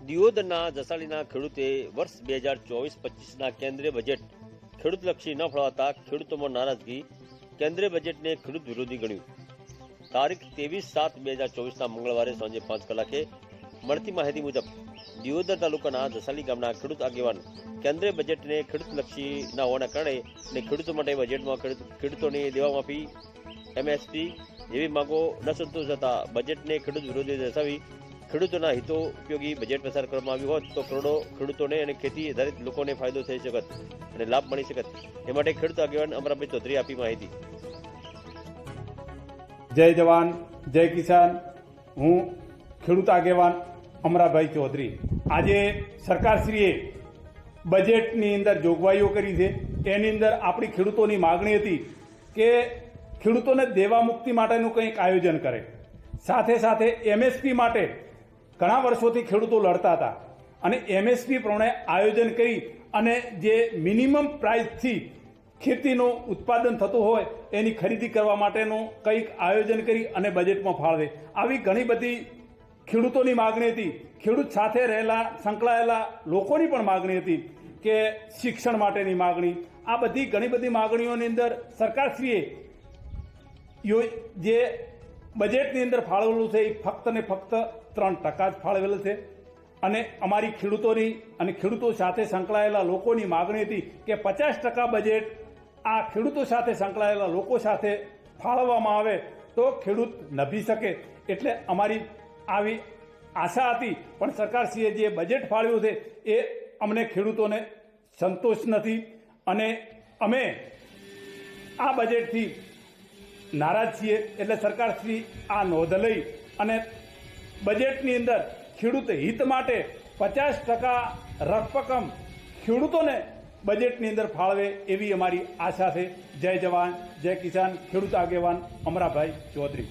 દિયોદરના જસાલીના ખેડૂતે વર્ષ 2024-25ના કેન્દ્રીય બજેટ ખેડૂતલક્ષી ન ફળવાતા ખેડૂતોમાં નારાજગી, કેન્દ્રીય બજેટને ખેડૂત વિરોધી ગણ્યું। તારીખ 23/7/2024ના મંગળવારે સાંજે 5 કલાકે મળતી માહિતી મુજબ દિયોદર તાલુકાના જસાલી ગામના ખેડૂત આગેવાન કેન્દ્રીય બજેટને ખેડૂતલક્ષી ન હોવાના કારણે અને ખેડૂતો માટે બજેટમાં ખેડૂતોની દેવા માફી, MSP જેવી માંગો ન સંતોષતા બજેટને ખેડૂત વિરોધી દર્શાવી ખેડૂતોના હિતો ઉપયોગી બજેટ પસાર કરવામાં આવ્યું હોત તો કરોડો ખેડૂતોને અને ખેતી આધારિત લોકોને ફાયદો થઈ શકત અને લાભ મળી શકત। એ માટે ખેડૂત આગેવાન અમરાભાઈ ચૌધરી આપી માહિતી। જય જવાન જય કિસાન। હું ખેડૂત આગેવાન અમરાભાઈ ચૌધરી। આજે સરકારશ્રીએ બજેટની અંદર જોગવાઈઓ કરી છે, એની અંદર આપણી ખેડૂતોની માગણી હતી કે ખેડૂતોને દેવા મુક્તિ માટેનું કંઈક આયોજન કરે, સાથે સાથે MSP માટે ઘણા વર્ષોથી ખેડૂતો લડતા હતા અને MSP પ્રમાણે આયોજન કરી અને જે મિનિમમ પ્રાઇસથી ખેતીનું ઉત્પાદન થતું હોય એની ખરીદી કરવા માટેનું કંઈક આયોજન કરી અને બજેટમાં ફાળવે। આવી ઘણી બધી ખેડૂતોની માગણી હતી। ખેડૂત સાથે સંકળાયેલા લોકોની પણ માગણી હતી કે શિક્ષણ માટેની માગણી। આ બધી ઘણી બધી માગણીઓની અંદર સરકારશ્રીએ જે બજેટની અંદર ફાળવેલું છે એ ફક્ત ને ફક્ત 3% જ ફાળવેલું છે અને અમારી ખેડૂતોની અને ખેડૂતો સાથે સંકળાયેલા લોકોની માગણી હતી કે 50% બજેટ આ ખેડૂતો સાથે સંકળાયેલા લોકો સાથે ફાળવવામાં આવે તો ખેડૂત નભી શકે। એટલે અમારી આવી આશા હતી, પણ સરકારશ્રીએ જે બજેટ ફાળવ્યું છે એ અમને ખેડૂતોને સંતોષ નથી અને અમે આ બજેટથી નારાજ છીએ। એટલે સરકારશ્રી આ નોંધ લઈ અને બજેટની અંદર ખેડૂત હિત માટે 50% રકમ ખેડૂતોને બજેટની અંદર ફાળવે એવી અમારી આશા છે। જય જવાન જય કિસાન। ખેડૂત આગેવાન અમરાભાઈ ચૌધરી।